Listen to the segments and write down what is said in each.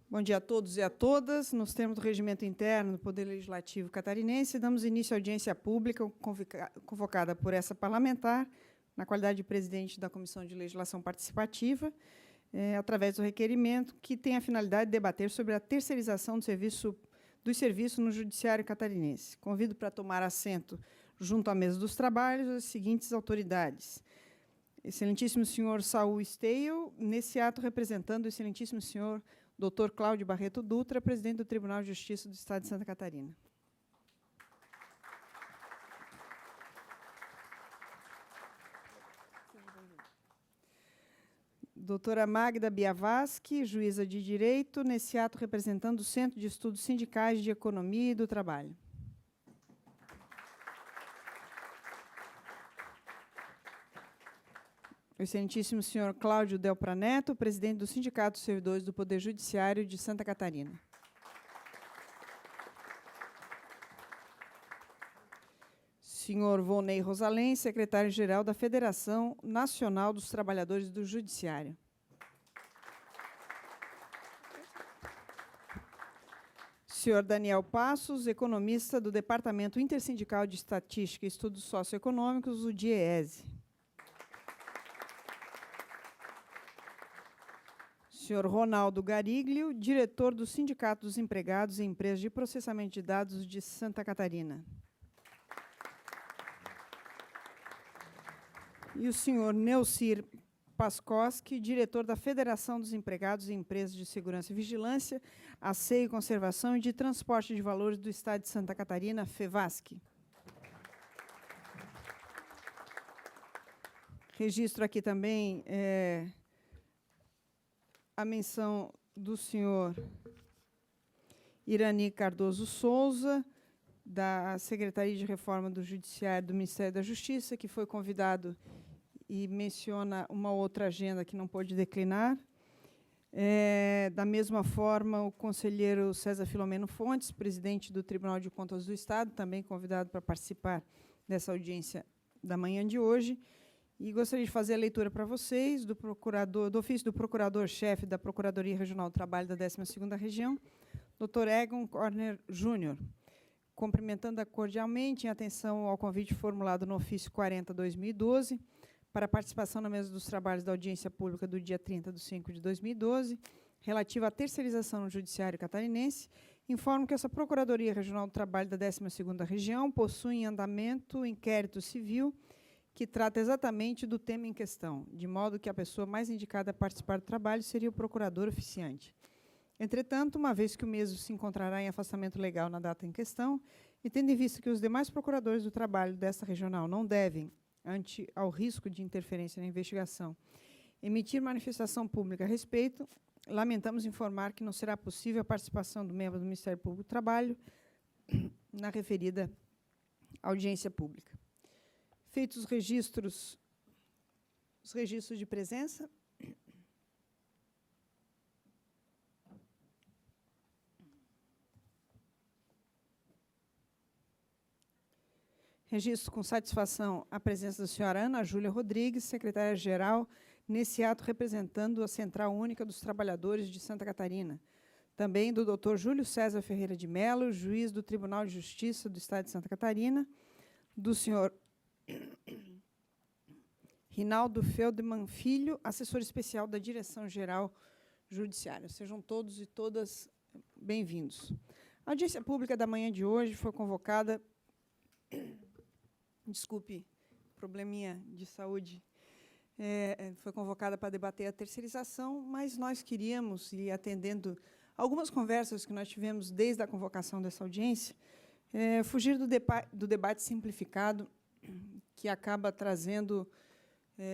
Bom dia a todos e a todas. Nos termos do regimento interno do Poder Legislativo catarinense, damos início à audiência pública convocada por essa parlamentar, na qualidade de presidente da Comissão de Legislação Participativa, através do requerimento, que tem a finalidade de debater sobre a terceirização dos serviços no Judiciário catarinense. Convido para tomar assento junto à mesa dos trabalhos as seguintes autoridades. Excelentíssimo senhor Saul Steil, nesse ato representando o excelentíssimo senhor Dr. Cláudio Barreto Dutra, presidente do Tribunal de Justiça do Estado de Santa Catarina. Doutora Magda Biavaschi, juíza de Direito, nesse ato representando o Centro de Estudos Sindicais de Economia e do Trabalho. O excelentíssimo senhor Cláudio Delpra Neto, presidente do Sindicato dos Servidores do Poder Judiciário de Santa Catarina. Senhor Volney Rosalém, secretário-geral da Federação Nacional dos Trabalhadores do Judiciário. Senhor Daniel Passos, economista do Departamento Intersindical de Estatística e Estudos Socioeconômicos, o DIEESE. Senhor Ronaldo Gariglio, diretor do Sindicato dos Empregados em Empresas de Processamento de Dados de Santa Catarina. E o senhor Neucir Paskoski, diretor da Federação dos Empregados em Empresas de Segurança e Vigilância, Asseio, Conservação e de Transporte de Valores do Estado de Santa Catarina, FEVASC. Registro aqui também a menção do senhor Irani Cardoso Souza, da Secretaria de Reforma do Judiciário do Ministério da Justiça, que foi convidado e menciona uma outra agenda que não pôde declinar. Da mesma forma, o conselheiro César Filomeno Fontes, presidente do Tribunal de Contas do Estado, também convidado para participar dessa audiência da manhã de hoje. E gostaria de fazer a leitura para vocês do ofício do procurador-chefe da Procuradoria Regional do Trabalho da 12ª Região, Dr. Egon Corner Júnior, cumprimentando cordialmente em atenção ao convite formulado no ofício 40/2012 para a participação na mesa dos trabalhos da audiência pública do dia 30/5/2012, relativa à terceirização no Judiciário catarinense, informo que essa Procuradoria Regional do Trabalho da 12ª Região possui em andamento inquérito civil que trata exatamente do tema em questão, de modo que a pessoa mais indicada a participar do trabalho seria o procurador oficiante. Entretanto, uma vez que o mesmo se encontrará em afastamento legal na data em questão, e tendo em vista que os demais procuradores do trabalho desta regional não devem, ante ao risco de interferência na investigação, emitir manifestação pública a respeito, lamentamos informar que não será possível a participação do membro do Ministério Público do Trabalho na referida audiência pública. Feitos os registros de presença, registro com satisfação a presença da senhora Ana Júlia Rodrigues, secretária-geral, nesse ato representando a Central Única dos Trabalhadores de Santa Catarina. Também do Dr. Júlio César Ferreira de Mello, juiz do Tribunal de Justiça do Estado de Santa Catarina, do senhor Rinaldo Feldman Filho, assessor especial da Direção-Geral Judiciária. Sejam todos e todas bem-vindos. A audiência pública da manhã de hoje foi convocada... Desculpe, probleminha de saúde. Foi convocada para debater a terceirização, mas nós queríamos, e atendendo algumas conversas que nós tivemos desde a convocação dessa audiência, fugir do debate simplificado que acaba trazendo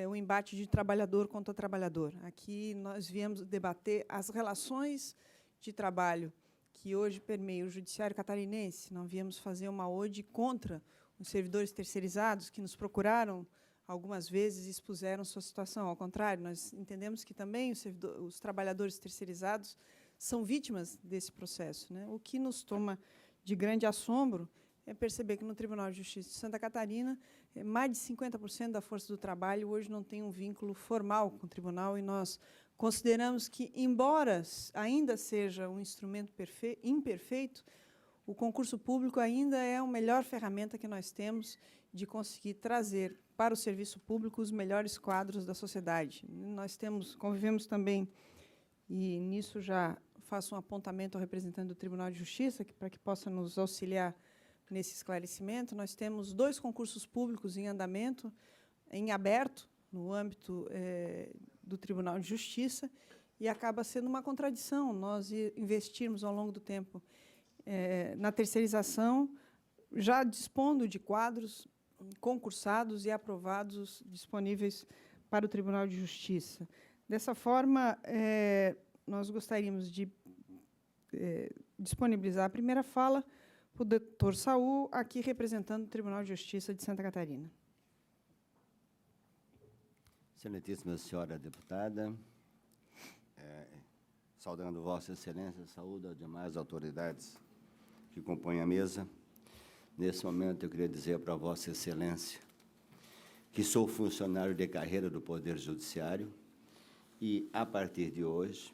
o embate de trabalhador contra trabalhador. Aqui nós viemos debater as relações de trabalho que hoje permeiam o Judiciário catarinense. Não viemos fazer uma ode contra os servidores terceirizados que nos procuraram algumas vezes e expuseram sua situação. Ao contrário, nós entendemos que também os trabalhadores terceirizados são vítimas desse processo, né? O que nos toma de grande assombro é perceber que no Tribunal de Justiça de Santa Catarina, mais de 50% da força do trabalho hoje não tem um vínculo formal com o tribunal, e nós consideramos que, embora ainda seja um instrumento imperfeito, o concurso público ainda é a melhor ferramenta que nós temos de conseguir trazer para o serviço público os melhores quadros da sociedade. Nós convivemos também, e nisso já faço um apontamento ao representante do Tribunal de Justiça, para que possa nos auxiliar nesse esclarecimento. Nós temos 2 concursos públicos em andamento, em aberto, no âmbito do Tribunal de Justiça, e acaba sendo uma contradição nós investirmos ao longo do tempo na terceirização, já dispondo de quadros concursados e aprovados disponíveis para o Tribunal de Justiça. Dessa forma, nós gostaríamos de disponibilizar a primeira fala para o doutor Saul, aqui representando o Tribunal de Justiça de Santa Catarina. Excelentíssima senhora deputada, saudando Vossa Excelência, saúdo as demais autoridades que compõem a mesa. Nesse momento, eu queria dizer para Vossa Excelência que sou funcionário de carreira do Poder Judiciário e, a partir de hoje,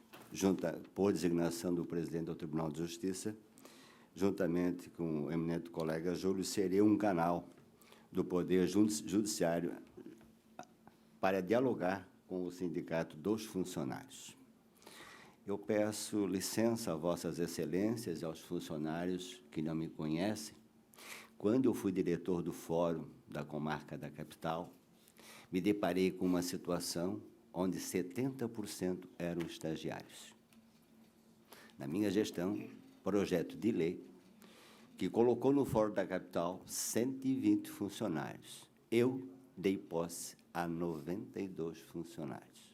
por designação do presidente do Tribunal de Justiça, juntamente com o eminente colega Júlio, serei um canal do Poder Judiciário para dialogar com o Sindicato dos Funcionários. Eu peço licença a Vossas Excelências e aos funcionários que não me conhecem. Quando eu fui diretor do Fórum da Comarca da Capital, me deparei com uma situação onde 70% eram estagiários. Na minha gestão, projeto de lei que colocou no Fórum da Capital 120 funcionários. Eu dei posse a 92 funcionários.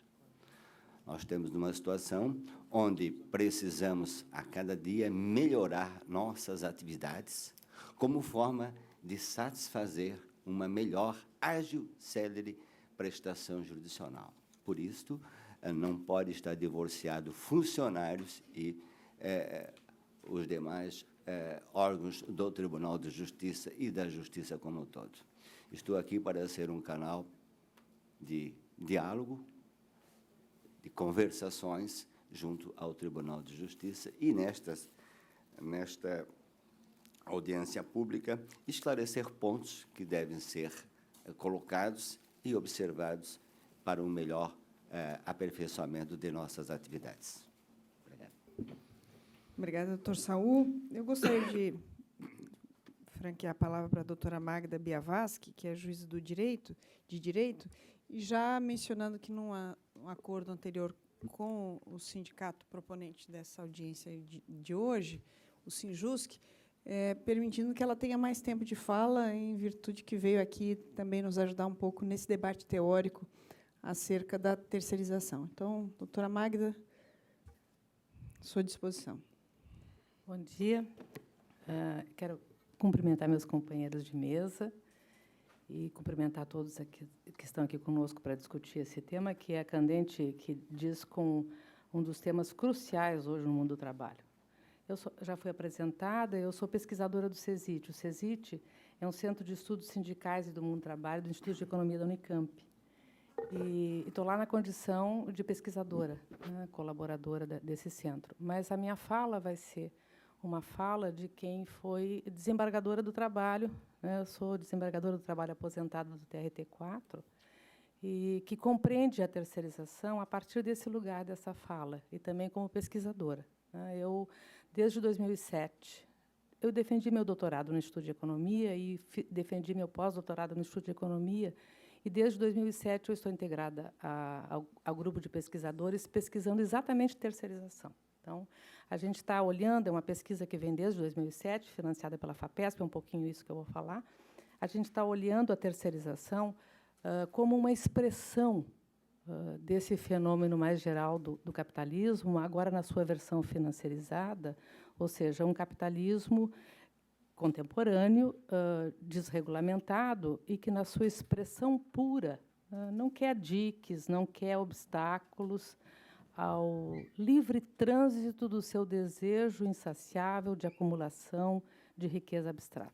Nós temos uma situação onde precisamos, a cada dia, melhorar nossas atividades como forma de satisfazer uma melhor, ágil, célere prestação jurisdicional. Por isso, não pode estar divorciado funcionários e os demais órgãos do Tribunal de Justiça e da Justiça como um todo. Estou aqui para ser um canal de diálogo, de conversações junto ao Tribunal de Justiça e, nesta audiência pública, esclarecer pontos que devem ser colocados e observados para um melhor aperfeiçoamento de nossas atividades. Obrigado. Obrigada, doutor Saul. Eu gostaria de franquear a palavra para a doutora Magda Biavaschi, que é juíza de direito, e já mencionando que, num acordo anterior com o sindicato proponente dessa audiência de hoje, o Sinjusc, permitindo que ela tenha mais tempo de fala, em virtude que veio aqui também nos ajudar um pouco nesse debate teórico acerca da terceirização. Então, doutora Magda, à sua disposição. Bom dia. Quero cumprimentar meus companheiros de mesa e cumprimentar todos aqui, que estão aqui conosco para discutir esse tema, que é candente, que diz com um dos temas cruciais hoje no mundo do trabalho. Já fui apresentada, eu sou pesquisadora do CESIT. O CESIT é um centro de estudos sindicais e do mundo do trabalho do Instituto de Economia da Unicamp. E estou lá na condição de pesquisadora, né, colaboradora desse centro. Mas a minha fala vai ser uma fala de quem foi desembargadora do trabalho, né? Eu sou desembargadora do trabalho aposentada do TRT4, e que compreende a terceirização a partir desse lugar, dessa fala, e também como pesquisadora. Eu, desde 2007, eu defendi meu doutorado no Instituto de Economia e defendi meu pós-doutorado no Instituto de Economia, e desde 2007 eu estou integrada ao grupo de pesquisadores, pesquisando exatamente terceirização. Então, a gente está olhando, é uma pesquisa que vem desde 2007, financiada pela FAPESP, é um pouquinho isso que eu vou falar. A gente está olhando a terceirização como uma expressão desse fenômeno mais geral do capitalismo, agora na sua versão financiarizada, ou seja, um capitalismo contemporâneo, desregulamentado, e que, na sua expressão pura, não quer diques, não quer obstáculos ao livre trânsito do seu desejo insaciável de acumulação de riqueza abstrata.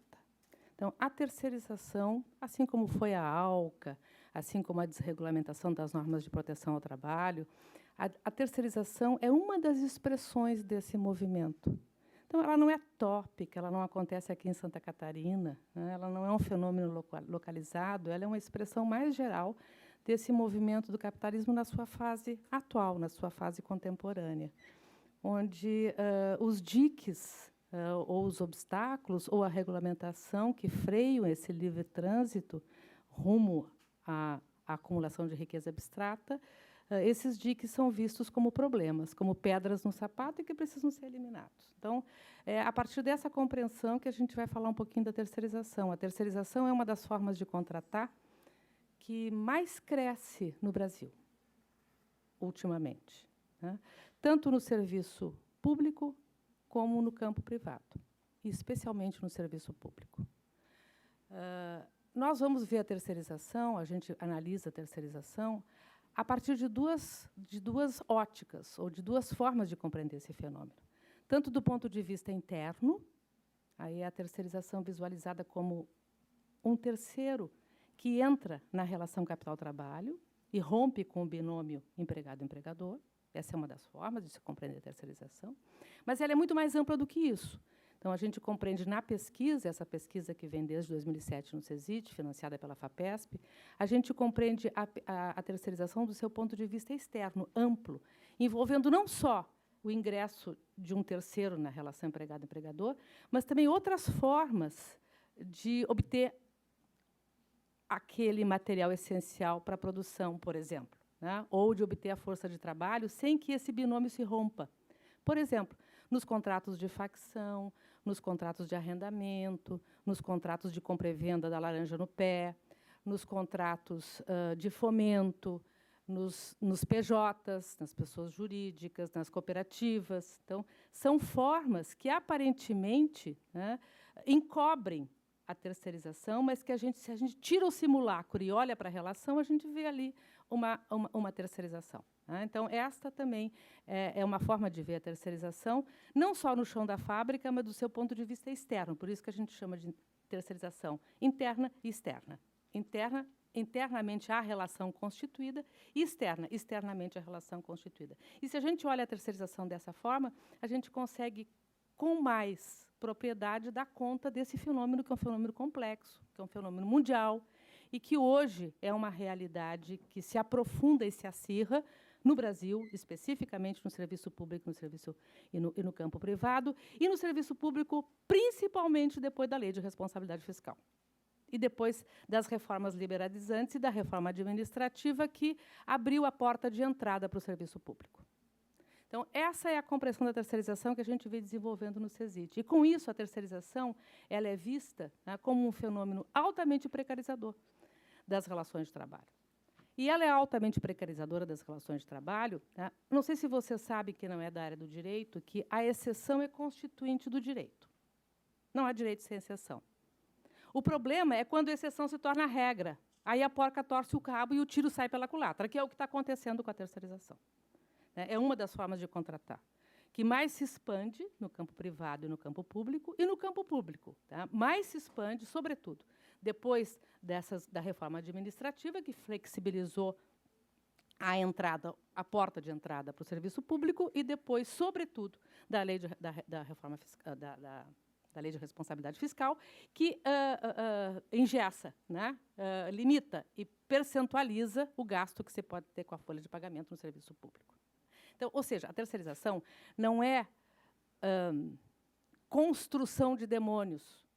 Então, a terceirização, assim como foi a ALCA, assim como a desregulamentação das normas de proteção ao trabalho, A terceirização é uma das expressões desse movimento. Então, ela não é tópica, ela não acontece aqui em Santa Catarina, né? Ela não é um fenômeno localizado, ela é uma expressão mais geral desse movimento do capitalismo na sua fase atual, na sua fase contemporânea, onde os diques, ou os obstáculos, ou a regulamentação que freiam esse livre trânsito rumo à acumulação de riqueza abstrata, esses diques são vistos como problemas, como pedras no sapato e que precisam ser eliminados. Então, é a partir dessa compreensão que a gente vai falar um pouquinho da terceirização. A terceirização é uma das formas de contratar que mais cresce no Brasil, ultimamente, né? Tanto no serviço público como no campo privado, e especialmente no serviço público. Nós vamos ver a terceirização, a gente analisa a terceirização a partir de duas óticas, ou de duas formas de compreender esse fenômeno. Tanto do ponto de vista interno, aí é a terceirização visualizada como um terceiro que entra na relação capital-trabalho e rompe com o binômio empregado-empregador. Essa é uma das formas de se compreender a terceirização. Mas ela é muito mais ampla do que isso. Então, a gente compreende na pesquisa, essa pesquisa que vem desde 2007 no CESIT, financiada pela FAPESP, a gente compreende a terceirização do seu ponto de vista externo, amplo, envolvendo não só o ingresso de um terceiro na relação empregado-empregador, mas também outras formas de obter aquele material essencial para a produção, por exemplo, né? Ou de obter a força de trabalho sem que esse binômio se rompa. Por exemplo, nos contratos de facção, nos contratos de arrendamento, nos contratos de compra e venda da laranja no pé, nos contratos de fomento, nos PJs, nas pessoas jurídicas, nas cooperativas. Então, são formas que, aparentemente, né, encobrem a terceirização, mas que, se a gente tira o simulacro e olha para a relação, a gente vê ali uma terceirização. Então, esta também é uma forma de ver a terceirização, não só no chão da fábrica, mas do seu ponto de vista externo. Por isso que a gente chama de terceirização interna e externa. Internamente, a relação constituída, e externamente, a relação constituída. E, se a gente olha a terceirização dessa forma, a gente consegue, com mais propriedade, dar conta desse fenômeno, que é um fenômeno complexo, que é um fenômeno mundial, e que hoje é uma realidade que se aprofunda e se acirra no Brasil, especificamente no serviço público, e no campo privado, e no serviço público, principalmente depois da Lei de Responsabilidade Fiscal. E depois das reformas liberalizantes e da reforma administrativa que abriu a porta de entrada para o serviço público. Então, essa é a compreensão da terceirização que a gente vem desenvolvendo no CESIT. E, com isso, a terceirização ela é vista, né, como um fenômeno altamente precarizador das relações de trabalho. E ela é altamente precarizadora das relações de trabalho. Né? Não sei se você sabe, que não é da área do direito, que a exceção é constituinte do direito. Não há direito sem exceção. O problema é quando a exceção se torna regra. Aí a porca torce o cabo e o tiro sai pela culatra, que é o que está acontecendo com a terceirização. É uma das formas de contratar, que mais se expande no campo privado e no campo público, e no campo público, tá? Mais se expande, sobretudo, depois da reforma administrativa, que flexibilizou a porta de entrada para o serviço público, e depois, sobretudo, da lei da reforma fiscal, da Lei de Responsabilidade Fiscal, que engessa, né, limita e percentualiza o gasto que você pode ter com a folha de pagamento no serviço público. Então, ou seja, a terceirização não é construção de demônios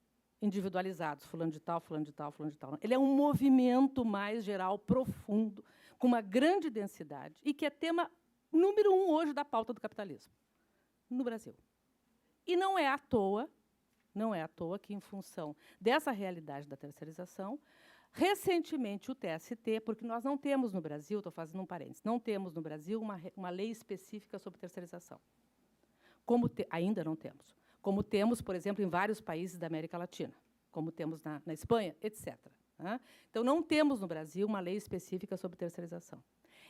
individualizados, fulano de tal, fulano de tal, fulano de tal. Ele é um movimento mais geral, profundo, com uma grande densidade, e que é tema número 1 hoje da pauta do capitalismo no Brasil. E não é à toa que, em função dessa realidade da terceirização, recentemente o TST, porque nós não temos no Brasil, estou fazendo um parênteses, não temos no Brasil uma lei específica sobre terceirização. Ainda não temos. Como temos, por exemplo, em vários países da América Latina, como temos na Espanha, etc. Né? Então, não temos no Brasil uma lei específica sobre terceirização.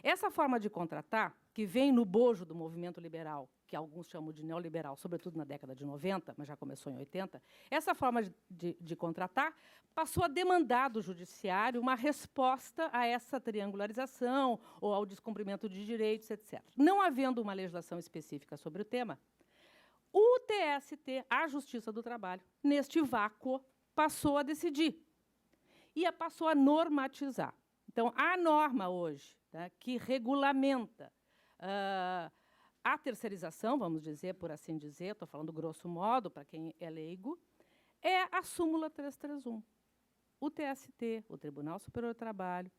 Essa forma de contratar, que vem no bojo do movimento liberal que alguns chamam de neoliberal, sobretudo na década de 90, mas já começou em 80, essa forma de contratar passou a demandar do judiciário uma resposta a essa triangularização ou ao descumprimento de direitos, etc. Não havendo uma legislação específica sobre o tema, o TST, a Justiça do Trabalho, neste vácuo, passou a decidir e passou a normatizar. Então, a norma hoje, tá, que regulamenta a terceirização, vamos dizer, por assim dizer, estou falando grosso modo, para quem é leigo, é a súmula 331. O TST, o Tribunal Superior do Trabalho,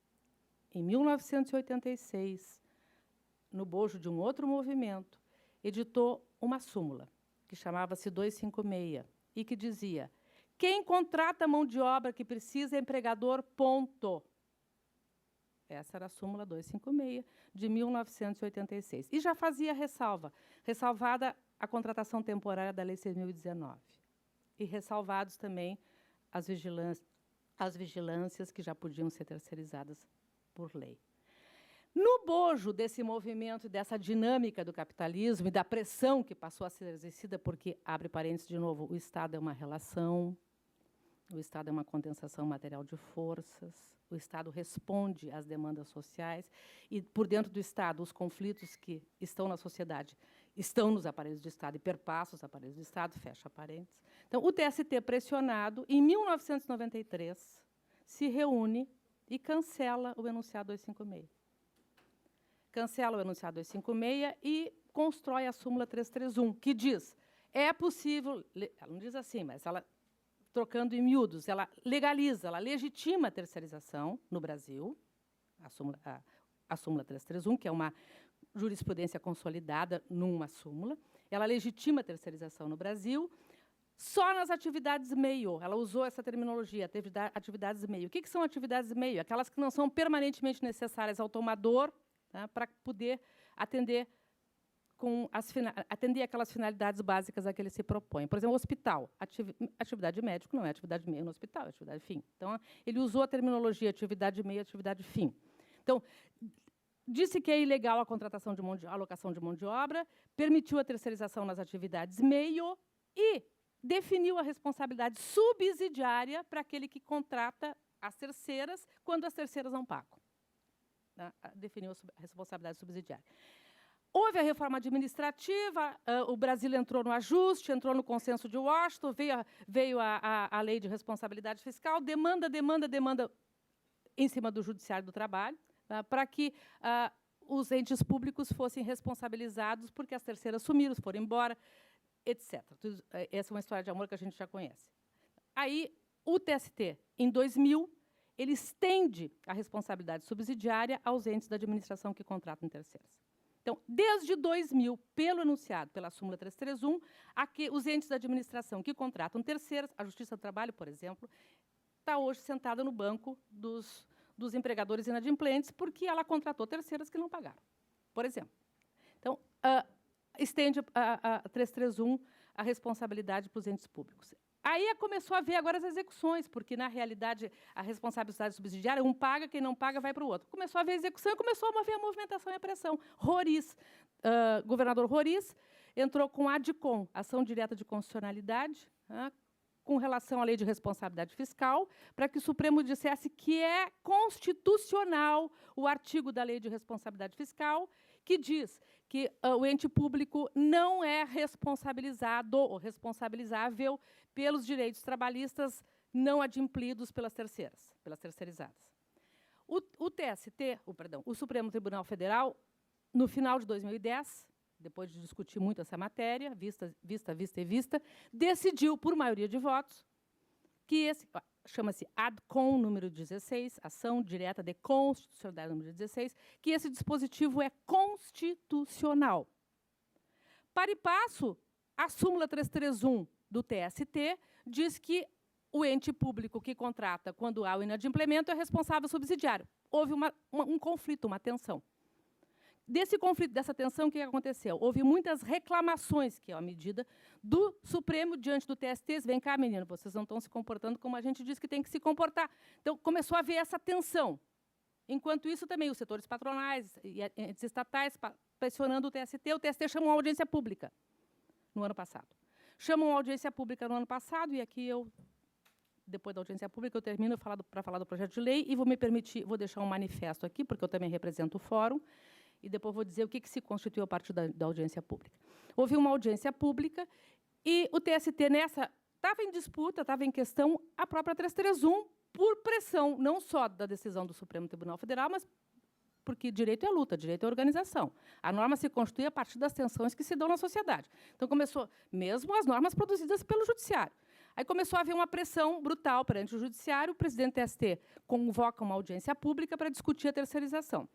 em 1986, no bojo de um outro movimento, editou uma súmula, que chamava-se 256, e que dizia: quem contrata mão de obra que precisa é empregador, ponto. Essa era a súmula 256, de 1986. E já fazia ressalvada a contratação temporária da Lei 6.019. E ressalvados também as vigilâncias que já podiam ser terceirizadas por lei. No bojo desse movimento, dessa dinâmica do capitalismo e da pressão que passou a ser exercida, porque, abre parênteses de novo, o Estado é uma relação, o Estado é uma condensação material de forças, o Estado responde às demandas sociais e, por dentro do Estado, os conflitos que estão na sociedade estão nos aparelhos do Estado e perpassam os aparelhos do Estado, fecha parênteses. Então, o TST, pressionado, em 1993, se reúne e cancela o enunciado 256. Cancela o enunciado 256 e constrói a súmula 331, que diz, é possível, ela não diz assim, mas ela, trocando em miúdos, ela legaliza, ela legitima a terceirização no Brasil, a súmula 331, que é uma jurisprudência consolidada numa súmula, ela legitima a terceirização no Brasil, só nas atividades meio. Ela usou essa terminologia, atividades meio. O que são atividades meio? Aquelas que não são permanentemente necessárias ao tomador, tá, para poder atender aquelas finalidades básicas a que ele se propõe. Por exemplo, hospital. Atividade médico não é atividade meio no hospital, é atividade fim. Então, ele usou a terminologia atividade meio, atividade fim. Então, disse que é ilegal a contratação a alocação de mão de obra, permitiu a terceirização nas atividades meio e definiu a responsabilidade subsidiária para aquele que contrata as terceiras quando as terceiras não pagam. Definiu a responsabilidade subsidiária. Houve a reforma administrativa, o Brasil entrou no ajuste, entrou no consenso de Washington, veio a lei de responsabilidade fiscal, demanda em cima do Judiciário do Trabalho, para que os entes públicos fossem responsabilizados porque as terceiras sumiram, foram embora, etc. Essa é uma história de amor que a gente já conhece. Aí, o TST, em 2000, ele estende a responsabilidade subsidiária aos entes da administração que contratam terceiras. Então, desde 2000, pelo enunciado, pela súmula 331, os entes da administração que contratam terceiras, a Justiça do Trabalho, por exemplo, está hoje sentada no banco dos empregadores inadimplentes porque ela contratou terceiras que não pagaram, por exemplo. Então, estende a 331 a responsabilidade para os entes públicos. Aí começou a ver agora as execuções, porque, na realidade, a responsabilidade subsidiária, um paga, quem não paga vai para o outro. Começou a ver a execução e começou a ver a movimentação e a pressão. Roriz, governador Roriz, entrou com a ADICOM, Ação Direta de Constitucionalidade, com relação à Lei de Responsabilidade Fiscal, para que o Supremo dissesse que é constitucional o artigo da Lei de Responsabilidade Fiscal, que diz que o ente público não é responsabilizado ou responsabilizável pelos direitos trabalhistas não adimplidos pelas terceirizadas. O Supremo Tribunal Federal, no final de 2010, depois de discutir muito essa matéria, vista, decidiu, por maioria de votos, que chama-se ADCOM número 16, Ação Direta de Constitucionalidade número 16, que esse dispositivo é constitucional. Para e passo, a súmula 331 do TST diz que o ente público que contrata quando há o inadimplemento é responsável subsidiário. Houve um conflito, uma tensão. Desse conflito, dessa tensão, o que aconteceu? Houve muitas reclamações, que é a medida do Supremo diante do TST. Vem cá, menino, vocês não estão se comportando como a gente diz que tem que se comportar. Então, começou a haver essa tensão. Enquanto isso, também os setores patronais e entes estatais pressionando o TST chamou uma audiência pública no ano passado. Chamam uma audiência pública no ano passado, e aqui eu, depois da audiência pública, eu termino para falar do projeto de lei e vou deixar um manifesto aqui, porque eu também represento o fórum, e depois vou dizer o que se constituiu a partir da audiência pública. Houve uma audiência pública e o TST nessa estava em disputa, estava em questão a própria 331, por pressão, não só da decisão do Supremo Tribunal Federal, mas porque direito é luta, direito é organização. A norma se constitui a partir das tensões que se dão na sociedade. Então, começou, mesmo as normas produzidas pelo Judiciário. Aí começou a haver uma pressão brutal perante o Judiciário, o presidente do TST convoca uma audiência pública para discutir a terceirização.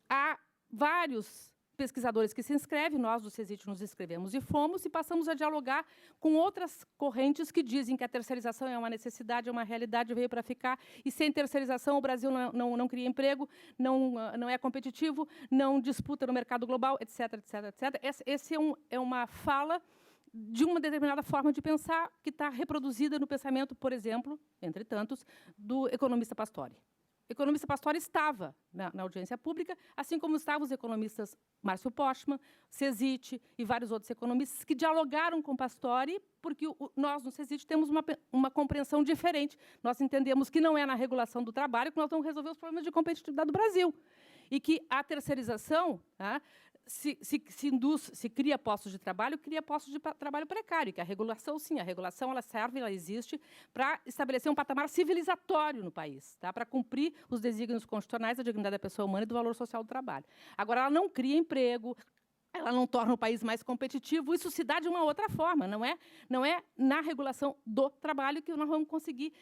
Há vários pesquisadores que se inscrevem, nós do CESIT nos inscrevemos e fomos, e passamos a dialogar com outras correntes que dizem que a terceirização é uma necessidade, é uma realidade, veio para ficar, e sem terceirização o Brasil não cria emprego, não é competitivo, não disputa no mercado global, etc, etc, etc. Esse é uma fala de uma determinada forma de pensar que está reproduzida no pensamento, por exemplo, entre tantos, do economista Pastore. O economista Pastore estava na audiência pública, assim como estavam os economistas Márcio Postman, CESIT e vários outros economistas que dialogaram com Pastore, porque nós, no CESIT, temos uma compreensão diferente. Nós entendemos que não é na regulação do trabalho que nós vamos resolver os problemas de competitividade do Brasil. E que a terceirização, se cria postos de trabalho, cria postos de trabalho precário, que a regulação, sim, a regulação ela serve, ela existe para estabelecer um patamar civilizatório no país, para cumprir os desígnios constitucionais da dignidade da pessoa humana e do valor social do trabalho. Agora, ela não cria emprego, ela não torna o país mais competitivo, isso se dá de uma outra forma, não é na regulação do trabalho que nós vamos conseguir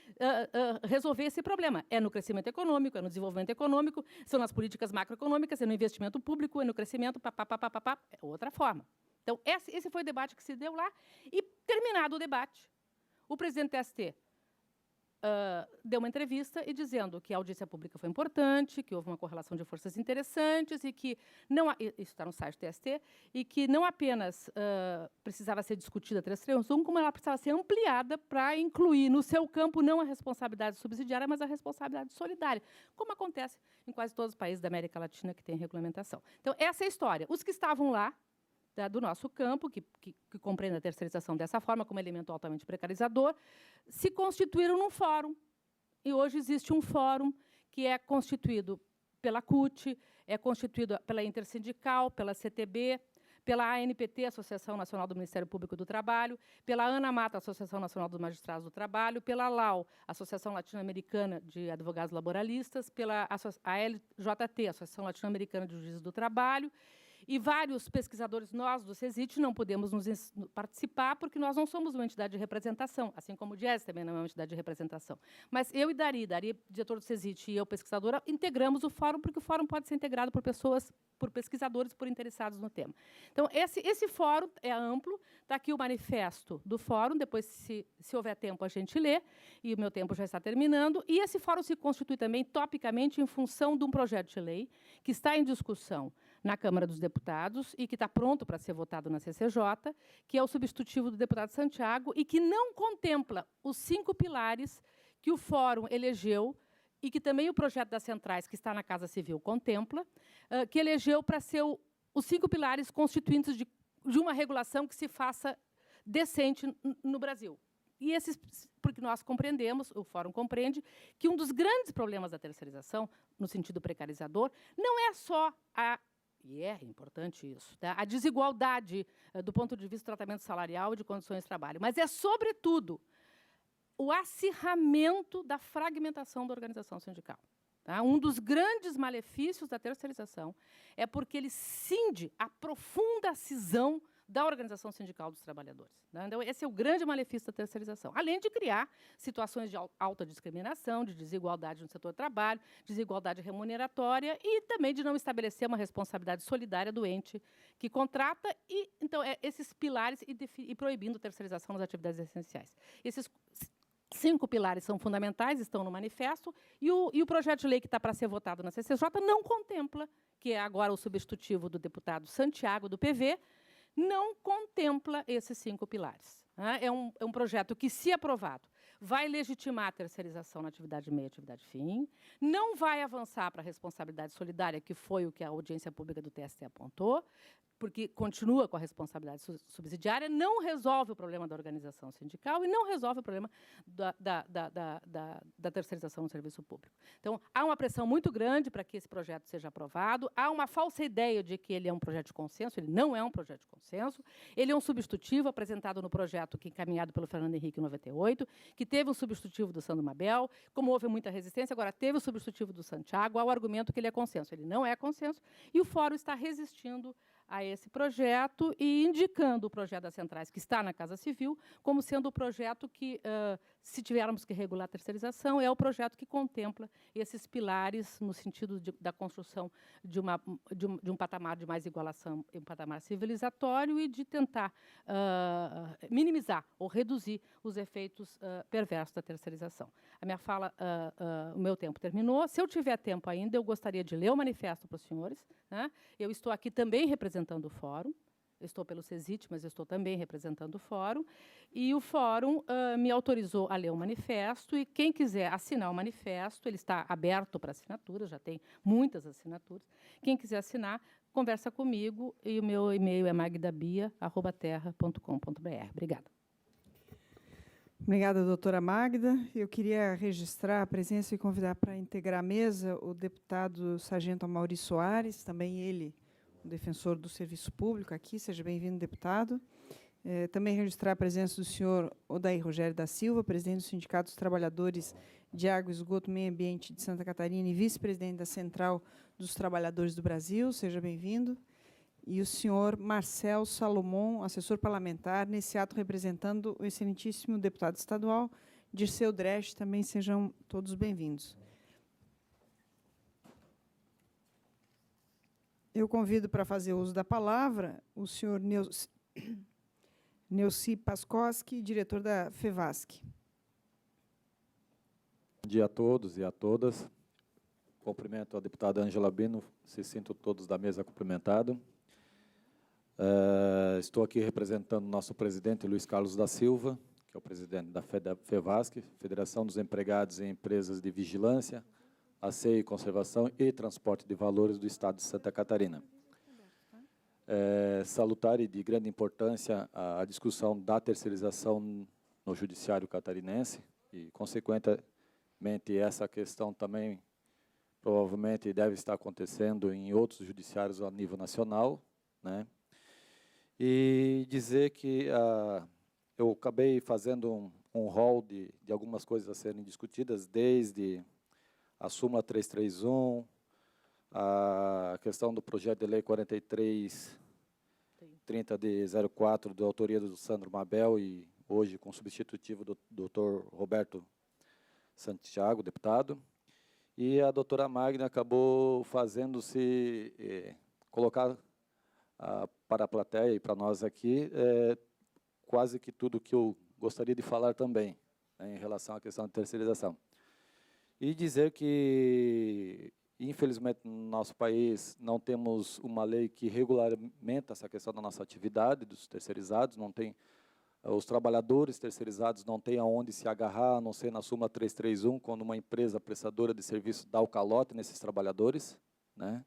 resolver esse problema. É no crescimento econômico, é no desenvolvimento econômico, são nas políticas macroeconômicas, é no investimento público, é no crescimento, é outra forma. Então, esse foi o debate que se deu lá, e, terminado o debate, o presidente do TST deu uma entrevista e dizendo que a audiência pública foi importante, que houve uma correlação de forças interessantes e que isso está no site do TST, e que não apenas precisava ser discutida a 331, como ela precisava ser ampliada para incluir no seu campo não a responsabilidade subsidiária, mas a responsabilidade solidária, como acontece em quase todos os países da América Latina que têm regulamentação. Então, essa é a história. Os que estavam lá, do nosso campo, que compreende a terceirização dessa forma, como elemento altamente precarizador, se constituíram num fórum. E hoje existe um fórum que é constituído pela CUT, é constituído pela Intersindical, pela CTB, pela ANPT, Associação Nacional do Ministério Público do Trabalho, pela ANAMATA, Associação Nacional dos Magistrados do Trabalho, pela LAU, Associação Latino-Americana de Advogados Laboralistas, pela ALJT, Associação Latino-Americana de Juízes do Trabalho, e vários pesquisadores, nós do CESIT, não podemos participar porque nós não somos uma entidade de representação, assim como o DIES também não é uma entidade de representação. Mas eu e Dari, diretor do CESIT, e eu, pesquisadora, integramos o fórum, porque o fórum pode ser integrado por pesquisadores, por interessados no tema. Então, esse fórum é amplo, está aqui o manifesto do fórum, depois, se houver tempo, a gente lê, e o meu tempo já está terminando, e esse fórum se constitui também, topicamente, em função de um projeto de lei que está em discussão na Câmara dos Deputados e que está pronto para ser votado na CCJ, que é o substitutivo do deputado Santiago e que não contempla os 5 pilares que o Fórum elegeu e que também o projeto das centrais, que está na Casa Civil, contempla, que elegeu para ser os 5 pilares constituintes de uma regulação que se faça decente no Brasil. E porque nós compreendemos, o Fórum compreende, que um dos grandes problemas da terceirização, no sentido precarizador, não é só e é importante isso, a desigualdade do ponto de vista do tratamento salarial e de condições de trabalho, mas é, sobretudo, o acirramento da fragmentação da organização sindical. Um dos grandes malefícios da terceirização é porque ele cinde a profunda cisão da organização sindical dos trabalhadores. Então, esse é o grande malefício da terceirização, além de criar situações de alta discriminação, de desigualdade no setor do trabalho, desigualdade remuneratória e também de não estabelecer uma responsabilidade solidária do ente que contrata, e então esses pilares e proibindo a terceirização nas atividades essenciais. Esses 5 pilares são fundamentais, estão no manifesto, e o projeto de lei que está para ser votado na CCJ não contempla, que é agora o substitutivo do deputado Santiago, do PV, não contempla esses 5 pilares. É um projeto que, se aprovado, vai legitimar a terceirização na atividade meio e atividade fim, não vai avançar para a responsabilidade solidária, que foi o que a audiência pública do TST apontou, porque continua com a responsabilidade subsidiária, não resolve o problema da organização sindical e não resolve o problema da terceirização no serviço público. Então, há uma pressão muito grande para que esse projeto seja aprovado, há uma falsa ideia de que ele é um projeto de consenso, ele não é um projeto de consenso, ele é um substitutivo apresentado no projeto que encaminhado pelo Fernando Henrique em 98, que teve um substitutivo do Sandro Mabel, como houve muita resistência, agora teve o substitutivo do Santiago, há o argumento que ele é consenso. Ele não é consenso, e o Fórum está resistindo a esse projeto e indicando o projeto das centrais, que está na Casa Civil, como sendo o projeto que, se tivermos que regular a terceirização, é o projeto que contempla esses pilares no sentido da construção de um patamar de mais igualação, um patamar civilizatório e de tentar minimizar ou reduzir os efeitos perversos da terceirização. A minha fala, o meu tempo terminou. Se eu tiver tempo ainda, eu gostaria de ler o manifesto para os senhores, né? Eu estou aqui também representando o Fórum. Eu estou pelo CESIT, mas eu estou também representando o Fórum. E o Fórum me autorizou a ler o manifesto, e quem quiser assinar o manifesto, ele está aberto para assinatura, já tem muitas assinaturas. Quem quiser assinar, conversa comigo, e o meu e-mail é magdabia@terra.com.br. Obrigada. Obrigada, doutora Magda. Eu queria registrar a presença e convidar para integrar a mesa o deputado Sargento Amaury Soares, também ele, um defensor do serviço público aqui. Seja bem-vindo, deputado. Também registrar a presença do senhor Odair Rogério da Silva, presidente do Sindicato dos Trabalhadores de Água, Esgoto e Meio Ambiente de Santa Catarina e vice-presidente da Central dos Trabalhadores do Brasil. Seja bem-vindo. E o senhor Marcel Salomão, assessor parlamentar, nesse ato representando o excelentíssimo deputado estadual Dirceu Dresch. Também sejam todos bem-vindos. Eu convido para fazer uso da palavra o senhor Neuci Paskowski, diretor da FEVASC. Bom dia a todos e a todas. Cumprimento a deputada Ângela Bino, se sinto todos da mesa cumprimentados. Estou aqui representando o nosso presidente, Luiz Carlos da Silva, que é o presidente da FEVASC, Federação dos Empregados em Empresas de Vigilância, Asseio e Conservação e Transporte de Valores do Estado de Santa Catarina. Salutar e de grande importância a discussão da terceirização no judiciário catarinense e, consequentemente, essa questão também provavelmente deve estar acontecendo em outros judiciários a nível nacional, né? E dizer que eu acabei fazendo um rol de algumas coisas a serem discutidas, desde a súmula 331, a questão do projeto de lei 4330 de 04, de autoria do Sandro Mabel, e hoje com substitutivo do Dr. Roberto Santiago, deputado. E a doutora Magna acabou fazendo-se colocar para a plateia e para nós aqui quase que tudo que eu gostaria de falar também, né, em relação à questão de terceirização. E dizer que, infelizmente, no nosso país não temos uma lei que regulamenta essa questão da nossa atividade, dos terceirizados, não tem, os trabalhadores terceirizados não têm aonde se agarrar, a não ser na súmula 331, quando uma empresa prestadora de serviço dá o calote nesses trabalhadores, né?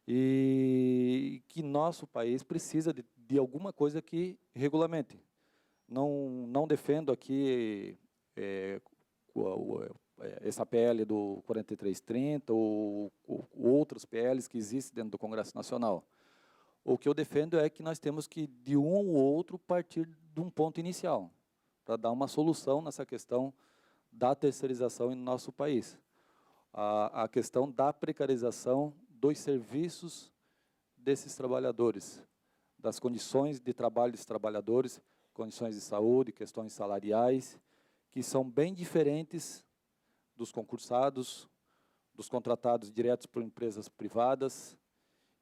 E que nosso país precisa de alguma coisa que regulamente. Não defendo aqui essa PL do 4330 ou outros PLs que existem dentro do Congresso Nacional. O que eu defendo é que nós temos que, de um ou outro, partir de um ponto inicial, para dar uma solução nessa questão da terceirização em nosso país. A questão da precarização dos serviços desses trabalhadores, das condições de trabalho dos trabalhadores, condições de saúde, questões salariais, que são bem diferentes dos concursados, dos contratados diretos por empresas privadas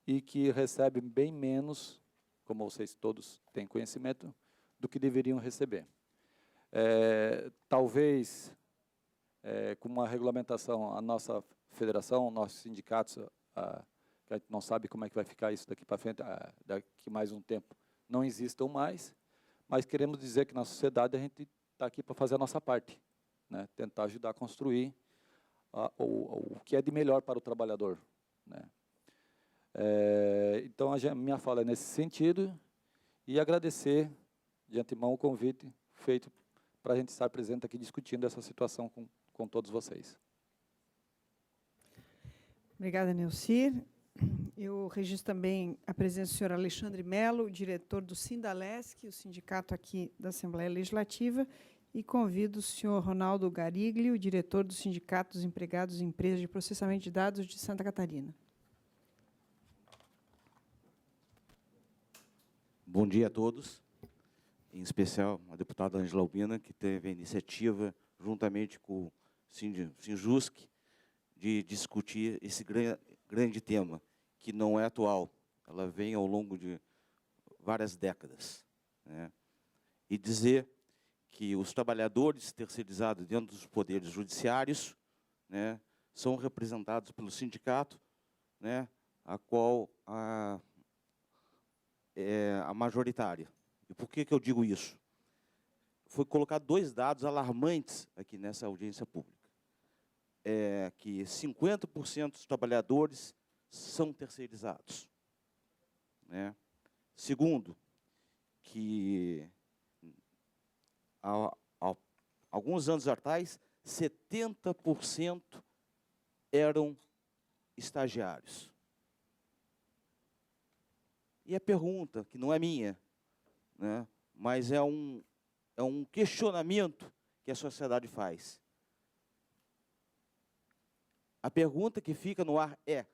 e que recebem bem menos, como vocês todos têm conhecimento, do que deveriam receber. Talvez, com uma regulamentação, a nossa federação, nossos sindicatos, que a gente não sabe como é que vai ficar isso daqui para frente, daqui mais um tempo, não existam mais, mas queremos dizer que na sociedade a gente está aqui para fazer a nossa parte, né? Tentar ajudar a construir o que é de melhor para o trabalhador, né? Então, minha fala é nesse sentido, e agradecer de antemão o convite feito para a gente estar presente aqui discutindo essa situação com todos vocês. Obrigada, Neucir. Eu registro também a presença do senhor Alexandre Mello, diretor do Sindalesc, o sindicato aqui da Assembleia Legislativa, e convido o senhor Ronaldo Gariglio, diretor do Sindicato dos Empregados e Empresas de Processamento de Dados de Santa Catarina. Bom dia a todos, em especial a deputada Ângela Albina, que teve a iniciativa, juntamente com o Sinjusc, de discutir esse grande tema, que não é atual, ela vem ao longo de várias décadas, né? E dizer que os trabalhadores terceirizados dentro dos poderes judiciários, né, são representados pelo sindicato, né, a qual é a majoritária. E por que eu digo isso? Foi colocado 2 dados alarmantes aqui nessa audiência pública. Que 50% dos trabalhadores são terceirizados, né? Segundo, que há alguns anos atrás, 70% eram estagiários. E a pergunta, que não é minha, né, mas é um questionamento que a sociedade faz. A pergunta que fica no ar é: